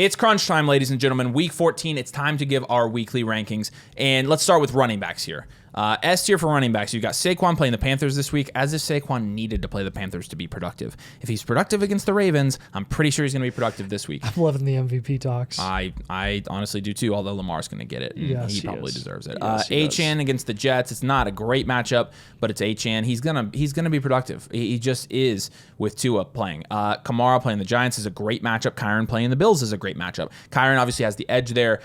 It's crunch time, ladies and gentlemen. Week 14, it's time to give our weekly rankings. And let's start with running backs here. S tier for running backs. You've got Saquon playing the Panthers this week, as if Saquon needed to play the Panthers to be productive. If he's productive against the Ravens, I'm pretty sure he's going to be productive this week. I'm loving the MVP talks. I honestly do too, although Lamar's going to get it. Yes, he probably deserves it. Yes, Achane against the Jets. It's not a great matchup, but it's Achane. He's gonna be productive. He just is with Tua playing. Kamara playing the Giants is a great matchup. Kyron playing the Bills is a great matchup. Kyron obviously has the edge there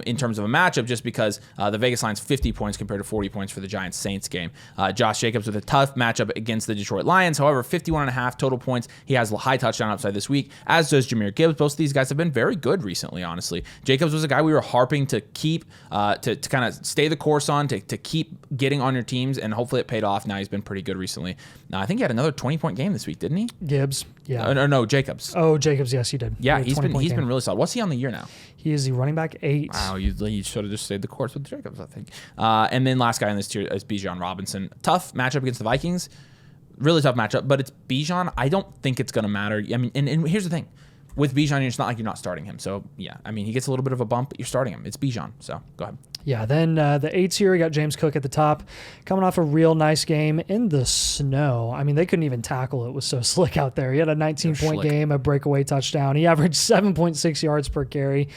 in terms of a matchup just because the Vegas line's 50 points compared to 40 points for the Giants-Saints game. Josh Jacobs with a tough matchup against the Detroit Lions. However, 51.5 total points. He has a high touchdown upside this week, as does Jahmyr Gibbs. Both of these guys have been very good recently, honestly. Jacobs was a guy we were harping to keep, to kind of stay the course on, to keep getting on your teams, and hopefully it paid off. Now he's been pretty good recently. I think he had another 20-point game this week, didn't he? Gibbs, yeah. No, Jacobs. Oh, Jacobs, yes, he did. Yeah, he's been really solid. What's he on the year now? He is the running back 8. Wow, you should have just stayed the course with Jacobs, I think. And then last guy in this tier is Bijan Robinson. Tough matchup against the Vikings. Really tough matchup, but it's Bijan. I don't think it's going to matter. I mean, and here's the thing. With Bijan, it's not like you're not starting him. So, yeah, I mean, he gets a little bit of a bump, but you're starting him. It's Bijan, so go ahead. Yeah, then the 8s here, we got James Cook at the top, coming off a real nice game in the snow. I mean, they couldn't even tackle it. It was so slick out there. He had a 19-point game, a breakaway touchdown. He averaged 7.6 yards per carry.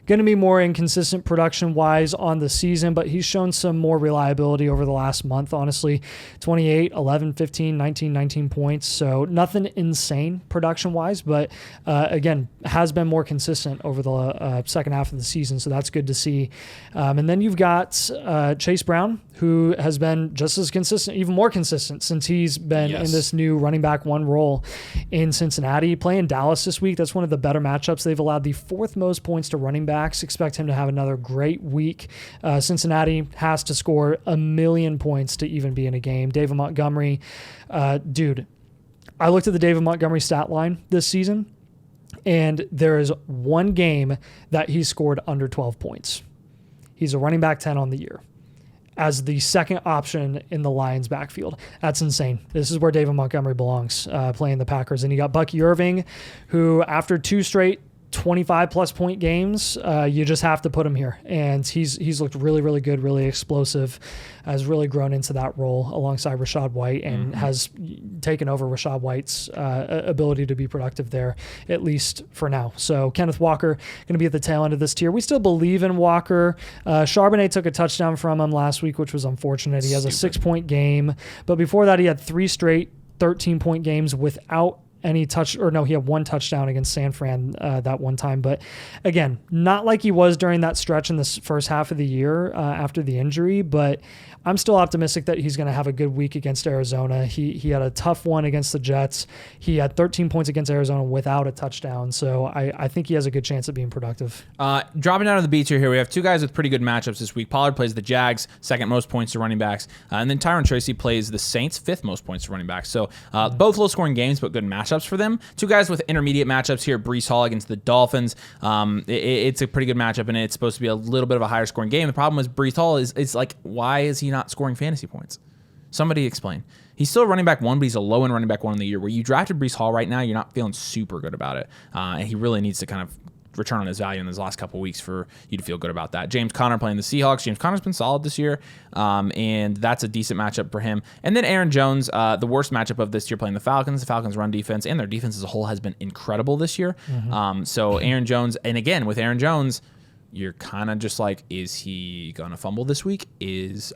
Going to be more inconsistent production-wise on the season, but he's shown some more reliability over the last month, honestly. 28, 11, 15, 19, 19 points. So nothing insane production-wise, but again, has been more consistent over the second half of the season, so that's good to see. And then you've got Chase Brown, who has been just as consistent, even more consistent since he's been in this new running back 1 role in Cincinnati. Playing Dallas this week, that's one of the better matchups. They've allowed the 4th most points to running backs. Expect him to have another great week. Cincinnati has to score 1 million points to even be in a game. David Montgomery, dude, I looked at the David Montgomery stat line this season, and there is one game that he scored under 12 points. He's a running back 10 on the year as the second option in the Lions backfield. That's insane. This is where David Montgomery belongs, playing the Packers. And you got Bucky Irving, who after 2 straight 25-plus point games, you just have to put him here. And he's looked really, really good, really explosive, has really grown into that role alongside Rachaad White and has taken over Rachaad White's ability to be productive there, at least for now. So Kenneth Walker going to be at the tail end of this tier. We still believe in Walker. Charbonnet took a touchdown from him last week, which was unfortunate. He has a 6-point game. But before that, he had 3 straight 13-point games without any touch, or no, he had 1 touchdown against San Fran that one time. But again, not like he was during that stretch in this first half of the year after the injury, but I'm still optimistic that he's going to have a good week against Arizona. He had a tough one against the Jets. He had 13 points against Arizona without a touchdown. So I think he has a good chance of being productive. Dropping down to the B tier here, we have 2 guys with pretty good matchups this week. Pollard plays the Jags, 2nd most points to running backs. And then Tyron Tracy plays the Saints, 5th most points to running backs. So both low-scoring games, but good matchups for them. 2 guys with intermediate matchups here. Breece Hall against the Dolphins. It's a pretty good matchup, and it's supposed to be a little bit of a higher scoring game. The problem is Breece Hall is like, why is he not scoring fantasy points? Somebody explain. He's still running back 1, but he's a low-end running back 1 in the year. Where you drafted Breece Hall right now, you're not feeling super good about it. And he really needs to kind of return on his value in his last couple of weeks for you to feel good about that. James Conner playing the Seahawks. James Conner's been solid this year, and that's a decent matchup for him. And then Aaron Jones, the worst matchup of this year, playing the Falcons. The Falcons' run defense and their defense as a whole has been incredible this year. So Aaron Jones, and again, with Aaron Jones, you're kind of just like, is he going to fumble this week? Is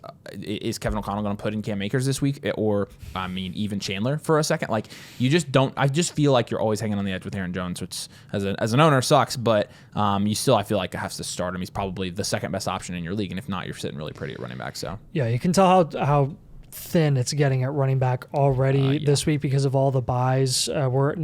Kevin O'Connell going to put in Cam Akers this week? Or, I mean, even Chandler for a second? Like, you just don't, I just feel like you're always hanging on the edge with Aaron Jones, which as an owner sucks, but you still, I feel like, have to start him. He's probably the 2nd best option in your league. And if not, you're sitting really pretty at running back. So yeah, you can tell how thin it's getting at running back already this week because of all the buys. We're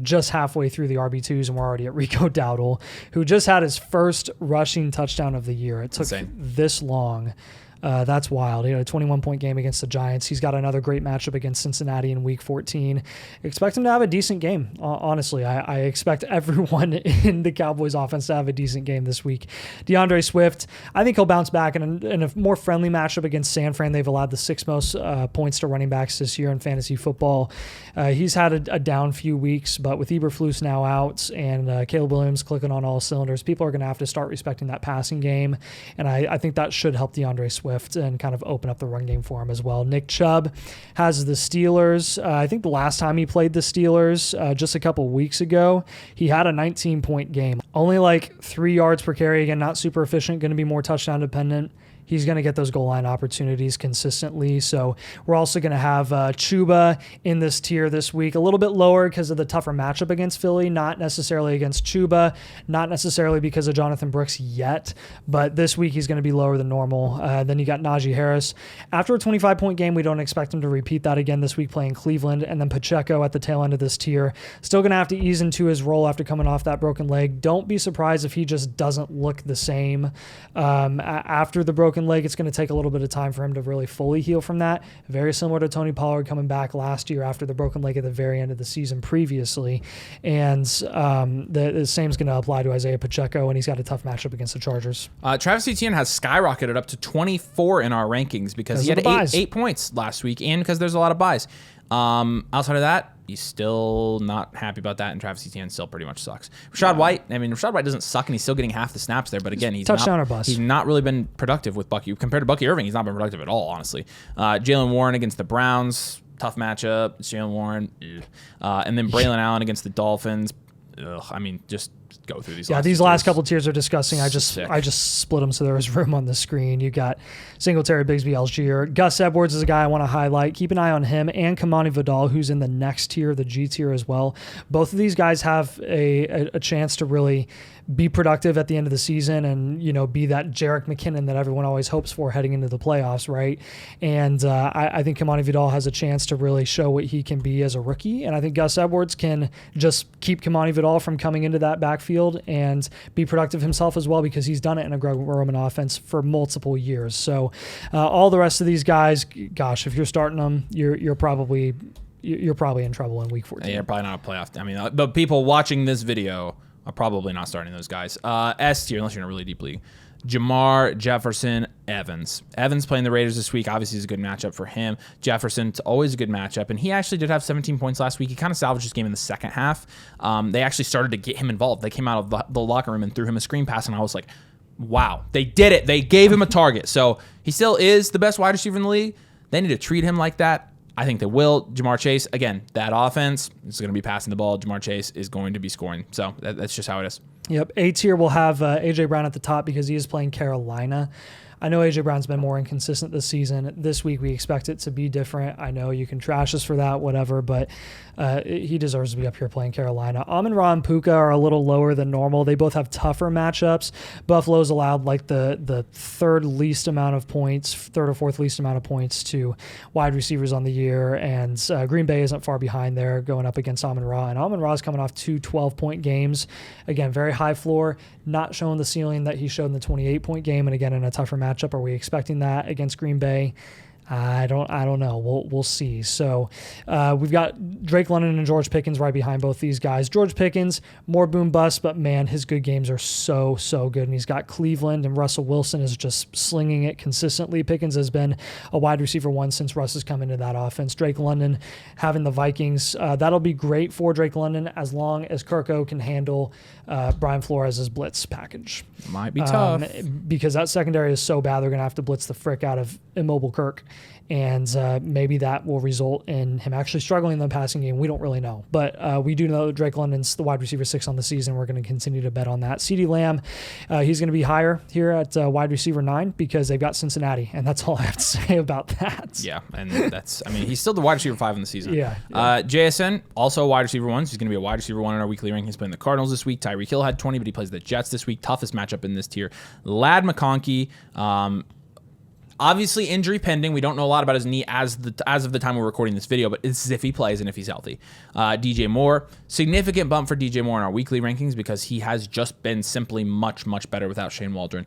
just halfway through the RB2s, and we're already at Rico Dowdle, who just had his first rushing touchdown of the year. It took this long That's wild. He had a 21-point game against the Giants. He's got another great matchup against Cincinnati in Week 14. Expect him to have a decent game. Honestly, I expect everyone in the Cowboys offense to have a decent game this week. DeAndre Swift, I think he'll bounce back in a more friendly matchup against San Fran. They've allowed the 6th most points to running backs this year in fantasy football. He's had a down few weeks, but with Eberflus now out and Caleb Williams clicking on all cylinders, people are going to have to start respecting that passing game, and I think that should help DeAndre Swift and kind of open up the run game for him as well. Nick Chubb has the Steelers. I think the last time he played the Steelers, just a couple weeks ago, he had a 19-point game. Only like 3 yards per carry. Again, not super efficient, going to be more touchdown dependent. He's going to get those goal line opportunities consistently. So we're also going to have Chuba in this tier this week, a little bit lower because of the tougher matchup against Philly, not necessarily against Chuba, not necessarily because of Jonathan Brooks yet, but this week he's going to be lower than normal. Then you got Najee Harris. After a 25-point game, we don't expect him to repeat that again this week playing Cleveland. And then Pacheco at the tail end of this tier, still going to have to ease into his role after coming off that broken leg. Don't be surprised if he just doesn't look the same after the broken leg. It's going to take a little bit of time for him to really fully heal from that. Very similar to Tony Pollard coming back last year after the broken leg at the very end of the season previously. And the same is going to apply to Isaiah Pacheco, and he's got a tough matchup against the Chargers. Travis Etienne has skyrocketed up to 24 in our rankings because he had 8 points last week, and because there's a lot of buys. Outside of that, he's still not happy about that, and Travis Etienne still pretty much sucks. Rashad White doesn't suck, and he's still getting half the snaps there, but again, he's not really been productive with Bucky. Compared to Bucky Irving, he's not been productive at all, honestly. Jalen Warren against the Browns, tough matchup. It's Jalen Warren. And then Braylon Allen against the Dolphins. Just go through these. Yeah, these last couple tiers are disgusting. I just split them so there was room on the screen. You got Singletary, Bigsby, Algier. Gus Edwards is a guy I want to highlight. Keep an eye on him and Kamani Vidal, who's in the next tier, the G tier as well. Both of these guys have a chance to really be productive at the end of the season and, be that Jerick McKinnon that everyone always hopes for heading into the playoffs, right? And I think Kamani Vidal has a chance to really show what he can be as a rookie. And I think Gus Edwards can just keep Kamani Vidal from coming into that backfield and be productive himself as well, because he's done it in a Greg Roman offense for multiple years. So all the rest of these guys, gosh, if you're starting them, you're probably in trouble in Week 14. Yeah, you're probably not a playoff. But people watching this video are probably not starting those guys. S tier, unless you're in a really deep league. Jamar, Jefferson, Evans. Evans playing the Raiders this week. Obviously, is a good matchup for him. Jefferson, it's always a good matchup. And he actually did have 17 points last week. He kind of salvaged his game in the second half. They actually started to get him involved. They came out of the locker room and threw him a screen pass, and I was like, wow, they did it. They gave him a target. So he still is the best wide receiver in the league. They need to treat him like that. I think they will. Jamar Chase, again, that offense is going to be passing the ball. Jamar Chase is going to be scoring. So that's just how it is. Yep. A tier will have A.J. Brown at the top because he is playing Carolina. I know A.J. Brown's been more inconsistent this season. This week, we expect it to be different. I know you can trash us for that, whatever, but he deserves to be up here playing Carolina. Amon-Ra and Puka are a little lower than normal. They both have tougher matchups. Buffalo's allowed like the third or fourth least amount of points to wide receivers on the year, and Green Bay isn't far behind there going up against Amon-Ra. And Amon-Ra is coming off 2 12-point games. Again, very high floor, not showing the ceiling that he showed in the 28-point game, and again, in a tougher matchup. Are we expecting that against Green Bay? I don't know. We'll see. So we've got Drake London and George Pickens right behind both these guys. George Pickens, more boom bust, but man, his good games are so good. And he's got Cleveland, and Russell Wilson is just slinging it consistently. Pickens has been a wide receiver 1 since Russ has come into that offense. Drake London having the Vikings, that'll be great for Drake London as long as Kirko can handle Brian Flores' blitz package. Might be tough. Because that secondary is so bad, they're going to have to blitz the frick out of immobile Kirk. And maybe that will result in him actually struggling in the passing game. We don't really know. But we do know that Drake London's the wide receiver 6 on the season. We're going to continue to bet on that. CeeDee Lamb, he's going to be higher here at wide receiver 9 because they've got Cincinnati. And that's all I have to say about that. Yeah, and he's still the wide receiver 5 in the season. Yeah. JSN, also a wide receiver 1. So he's going to be a wide receiver 1 in our weekly ranking. He's playing the Cardinals this week. Tyreek Hill had 20, but he plays the Jets this week. Toughest matchup in this tier. Ladd McConkey, obviously injury pending. We don't know a lot about his knee as of the time we're recording this video, but it's as if he plays and if he's healthy. DJ Moore, significant bump for DJ Moore in our weekly rankings because he has just been simply much better without Shane Waldron.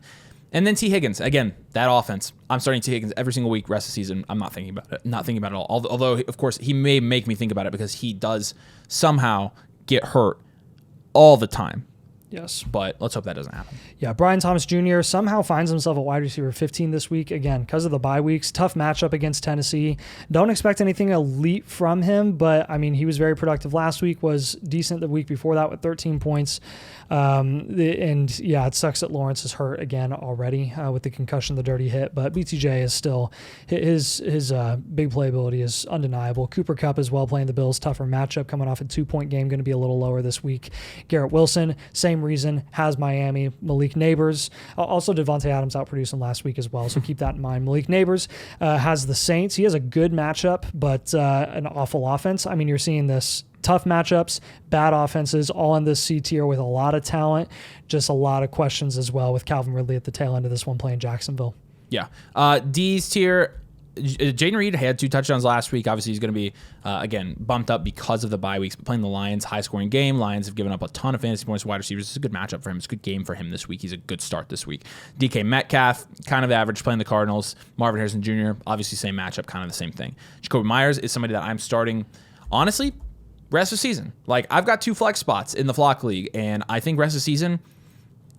And then T. Higgins. Again, that offense. I'm starting T. Higgins every single week rest of the season. I'm not thinking about it. Not thinking about it at all. Although, of course, he may make me think about it because he does somehow get hurt all the time. Yes. But let's hope that doesn't happen. Yeah, Brian Thomas Jr. somehow finds himself at wide receiver 15 this week. Again, because of the bye weeks. Tough matchup against Tennessee. Don't expect anything elite from him, but, I mean, he was very productive last week, was decent the week before that with 13 points. And, yeah, it sucks that Lawrence is hurt again already with the concussion, the dirty hit. But BTJ is still, his big playability is undeniable. Cooper Kupp as well playing the Bills. Tougher matchup coming off a 2-point game, going to be a little lower this week. Garrett Wilson, same reason, has Miami. Malik Neighbors, also Devontae Adams outproduced him last week as well, so keep that in mind. Malik Neighbors has the Saints. He has a good matchup, but an awful offense. I mean, you're seeing this tough matchups, bad offenses, all in this C tier with a lot of talent, just a lot of questions as well with Calvin Ridley at the tail end of this one playing Jacksonville. Yeah. D's tier. Jaden Reed had 2 touchdowns last week. Obviously, he's going to be, again, bumped up because of the bye weeks. But playing the Lions, high-scoring game. Lions have given up a ton of fantasy points to wide receivers. It's a good matchup for him. It's a good game for him this week. He's a good start this week. DK Metcalf, kind of average, playing the Cardinals. Marvin Harrison Jr., obviously same matchup, kind of the same thing. Jacoby Myers is somebody that I'm starting, honestly, rest of the season. Like, I've got 2 flex spots in the Flock League, and I think rest of the season,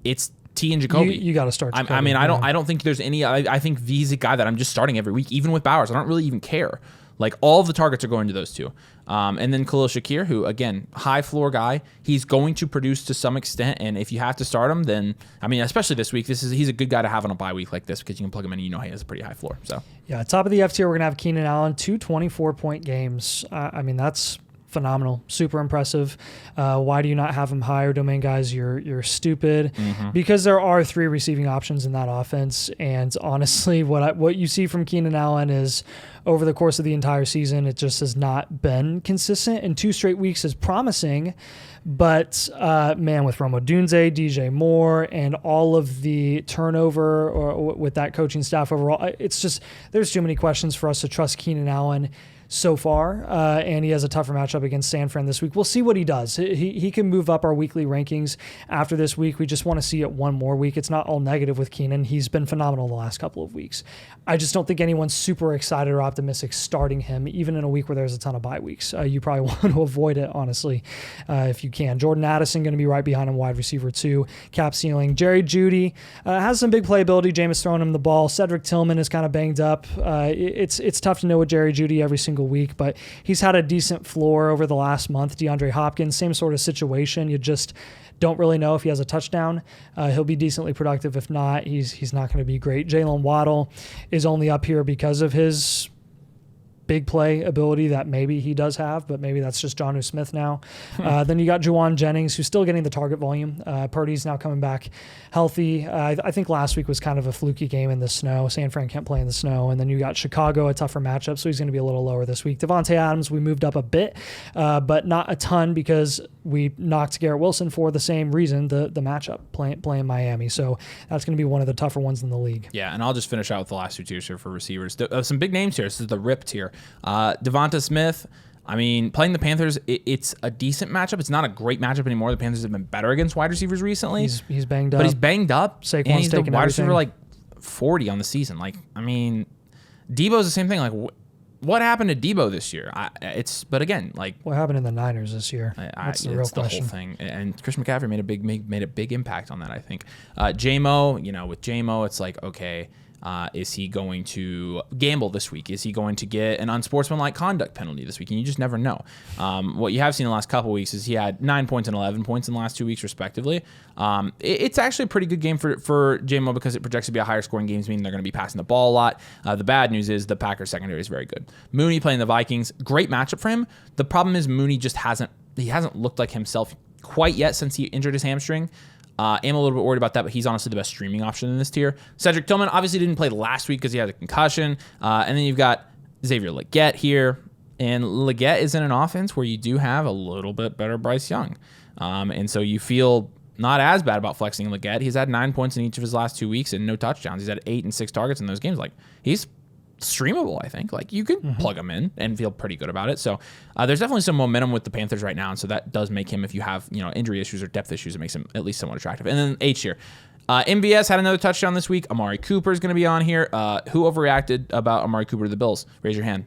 it's T and Jacoby. You got to start Jacoby. I mean, I don't think there's any. I think V's a guy that I'm just starting every week, even with Bowers. I don't really even care. Like, all of the targets are going to those 2. And then Khalil Shakir, who, again, high floor guy. He's going to produce to some extent, and if you have to start him, then, I mean, especially this week, he's a good guy to have on a bye week like this because you can plug him in and you know he has a pretty high floor. So yeah, top of the F tier, we're going to have Keenan Allen, 2 24-point games. I mean, that's phenomenal, super impressive. Why do you not have him higher, Domain guys? You're stupid. Because there are 3 receiving options in that offense, and honestly, what you see from Keenan Allen is over the course of the entire season, it just has not been consistent. And 2 straight weeks is promising, but man, with Rome Odunze, DJ Moore, and all of the turnover with that coaching staff overall, it's just there's too many questions for us to trust Keenan Allen so far, and he has a tougher matchup against San Fran this week. We'll see what he does. He can move up our weekly rankings after this week. We just want to see it one more week. It's not all negative with Keenan. He's been phenomenal the last couple of weeks. I just don't think anyone's super excited or optimistic starting him, even in a week where there's a ton of bye weeks. You probably want to avoid it, honestly, if you can. Jordan Addison going to be right behind him, wide receiver 2, cap ceiling. Jerry Jeudy has some big playability. Jameis throwing him the ball. Cedric Tillman is kind of banged up. It's tough to know with Jerry Jeudy every single week, but he's had a decent floor over the last month. DeAndre Hopkins, same sort of situation. You just don't really know if he has a touchdown. He'll be decently productive. If not, he's not going to be great. Jalen Waddle is only up here because of his big play ability that maybe he does have, but maybe that's just Jonnu Smith now. Then you got Juwan Jennings, who's still getting the target volume. Purdy's now coming back healthy. I think last week was kind of a fluky game in the snow. San Fran can't play in the snow. And then you got Chicago, a tougher matchup, so he's going to be a little lower this week. Devontae Adams, we moved up a bit, but not a ton because we knocked Garrett Wilson for the same reason, the matchup, playing Miami. So that's going to be one of the tougher ones in the league. Yeah, and I'll just finish out with the last 2 tiers here for receivers. Some big names here. This is the RIP tier. Devonta Smith, I mean, playing the Panthers, it's a decent matchup. It's not a great matchup anymore. The Panthers have been better against wide receivers recently. He's banged up. But he's banged up. Saquon's and he's the taking wide everything. receiver like 40 on the season. Like, I mean, Debo's the same thing. Like, what happened to Debo this year? But again, like, what happened in the Niners this year? That's the real it's question. The whole thing. And Christian McCaffrey made a big impact on that, I think. J-Mo, with J-Mo, it's like, okay, is he going to gamble this week? Is he going to get an unsportsmanlike conduct penalty this week? And you just never know. What you have seen in the last couple of weeks is he had 9 points and 11 points in the last 2 weeks, respectively. It's actually a pretty good game for J-Mo because it projects to be a higher scoring game, meaning they're going to be passing the ball a lot. The bad news is the Packers secondary is very good. Mooney playing the Vikings, great matchup for him. The problem is Mooney just hasn't looked like himself quite yet since he injured his hamstring. I'm a little bit worried about that, but he's honestly the best streaming option in this tier. Cedric Tillman obviously didn't play last week because he had a concussion. And then you've got Xavier Legette here. And Legette is in an offense where you do have a little bit better Bryce Young. And so you feel not as bad about flexing Legette. He's had 9 points in each of his last 2 weeks and no touchdowns. He's had 8 and 6 targets in those games. Like, he's streamable, I think. Like, you could plug him in and feel pretty good about it. So there's definitely some momentum with the Panthers right now, and so that does make him, if you have injury issues or depth issues, it makes him at least somewhat attractive. And then H here, MVS had another touchdown this week. Amari Cooper is going to be on here. Who overreacted about Amari Cooper to the Bills? Raise your hand.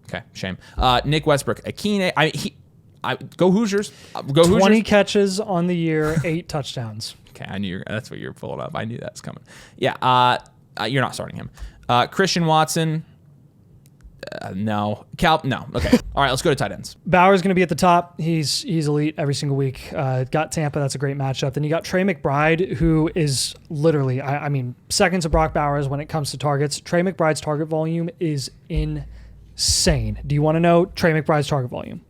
Okay, shame. Nick Westbrook, Akine. Go Hoosiers. Go Hoosiers. 20 catches on the year, 8 touchdowns. Okay, I knew that's what you're pulling up. I knew that was coming. Yeah, you're not starting him. Christian Watson. No. No. Okay. All right, let's go to tight ends. Bauer's going to be at the top. He's elite every single week. Got Tampa. That's a great matchup. Then you got Trey McBride, who is literally, I mean, second to Brock Bowers when it comes to targets. Trey McBride's target volume is insane. Do you want to know Trey McBride's target volume?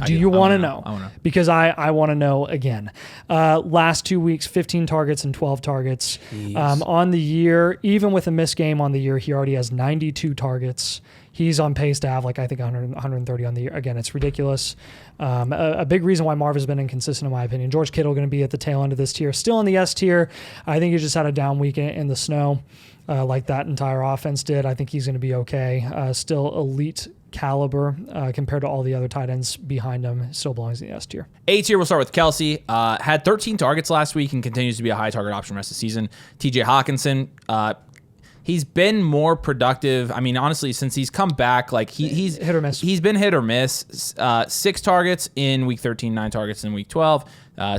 Do you want to know? I want to know. Because I want to know again. Last 2 weeks, 15 targets and 12 targets. On the year, even with a missed game on the year, he already has 92 targets. He's on pace to have, I think, 130 on the year. Again, it's ridiculous. A big reason why Marv has been inconsistent, in my opinion. George Kittle going to be at the tail end of this tier. Still in the S tier. I think he just had a down week in the snow, like that entire offense did. I think he's going to be okay. Still elite caliber compared to all the other tight ends behind him. Still belongs in the S tier. A tier, we'll start with Kelsey. Had 13 targets last week and continues to be a high target option the rest of the season. TJ Hawkinson, he's been more productive. I mean, honestly, since he's come back, he's hit or miss. He's been hit or miss. 6 targets in week 13, 9 targets in week 12,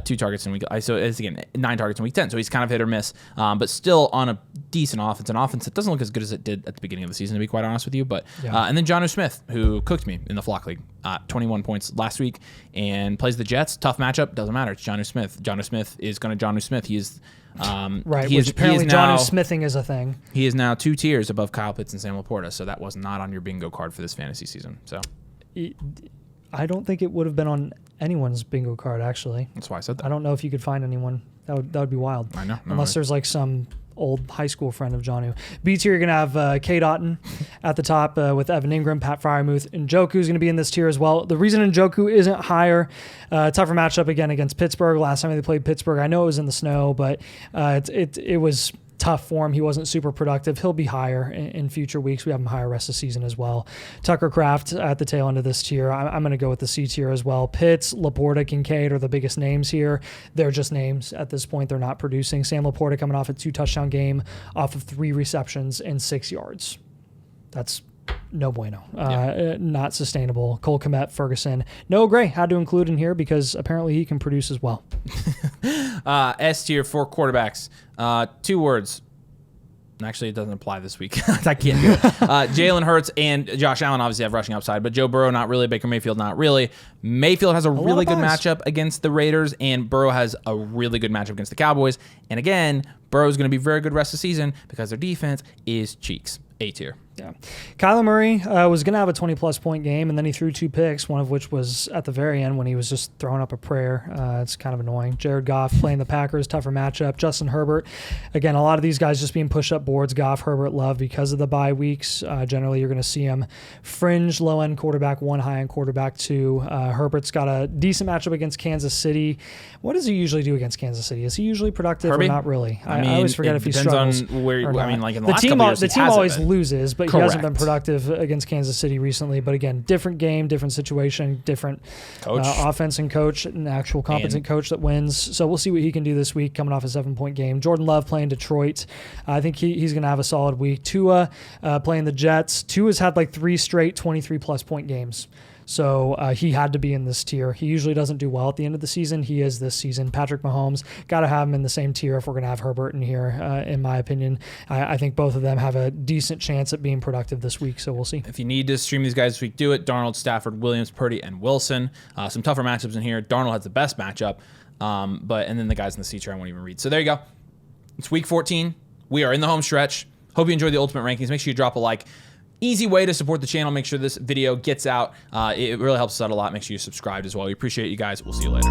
2 targets in week. So it's again 9 targets in week 10. So he's kind of hit or miss, but still on a decent offense. An offense that doesn't look as good as it did at the beginning of the season, to be quite honest with you. But and then Jonnu Smith, who cooked me in the Flock League, 21 points last week, and plays the Jets. Tough matchup, doesn't matter. It's Jonnu Smith. Jonnu Smith is going to Jonnu Smith. He is. Right, which apparently Jonnu Smithing is a thing. He is now 2 tiers above Kyle Pitts and Sam Laporta, so that was not on your bingo card for this fantasy season. So, I don't think it would have been on anyone's bingo card, actually. That's why I said that. I don't know if you could find anyone. That would be wild. I know. Unless there's some old high school friend of Jonnu. B tier, you're going to have Kate Otten at the top with Evan Ingram, Pat Freiermuth. Njoku's going to be in this tier as well. The reason Njoku isn't higher, tougher matchup again against Pittsburgh. Last time they played Pittsburgh, I know it was in the snow, but it was tough for him. He wasn't super productive. He'll be higher in future weeks. We have him higher rest of the season as well. Tucker Kraft at the tail end of this tier. I'm going to go with the C tier as well. Pitts, Laporta, Kincaid are the biggest names here. They're just names at this point. They're not producing. Sam Laporta coming off a 2-touchdown game off of 3 receptions and 6 yards. That's no bueno. Not sustainable. Cole Kmet, Ferguson. Noah Gray had to include in here because apparently he can produce as well. S tier for quarterbacks. 2 words. Actually, it doesn't apply this week. I can't do it. Jalen Hurts and Josh Allen obviously have rushing upside, but Joe Burrow not really. Baker Mayfield not really. Mayfield has a really good matchup against the Raiders, and Burrow has a really good matchup against the Cowboys. And again, Burrow's going to be very good rest of the season because their defense is cheeks. A tier. Yeah. Kyler Murray was going to have a 20-plus point game, and then he threw 2 picks, one of which was at the very end when he was just throwing up a prayer. It's kind of annoying. Jared Goff playing the Packers, tougher matchup. Justin Herbert. Again, a lot of these guys just being pushed up boards. Goff, Herbert, Love because of the bye weeks. Generally, you're going to see him fringe low-end quarterback 1, high-end quarterback 2. Herbert's got a decent matchup against Kansas City. What does he usually do against Kansas City? Is he usually productive or not really? I always forget if he struggles. On where, or not. I mean, in the last couple years, the team always loses, but Correct. he hasn't been productive against Kansas City recently. But again, different game, different situation, different offense and coach, an actual competent coach that wins. So we'll see what he can do this week coming off a 7-point game. Jordan Love playing Detroit. I think he's going to have a solid week. Tua playing the Jets. Tua's had 3 straight 23-plus point games. So he had to be in this tier. He usually doesn't do well at the end of the season. He is this season. Patrick Mahomes, got to have him in the same tier if we're going to have Herbert in here, in my opinion. I think both of them have a decent chance at being productive this week, so we'll see. If you need to stream these guys this week, do it. Darnold, Stafford, Williams, Purdy, and Wilson. Some tougher matchups in here. Darnold has the best matchup, and then the guys in the C tier I won't even read. So there you go. It's week 14. We are in the home stretch. Hope you enjoyed the Ultimate Rankings. Make sure you drop a like. Easy way to support the channel. Make sure this video gets out. It really helps us out a lot. Make sure you subscribe as well. We appreciate you guys. We'll see you later.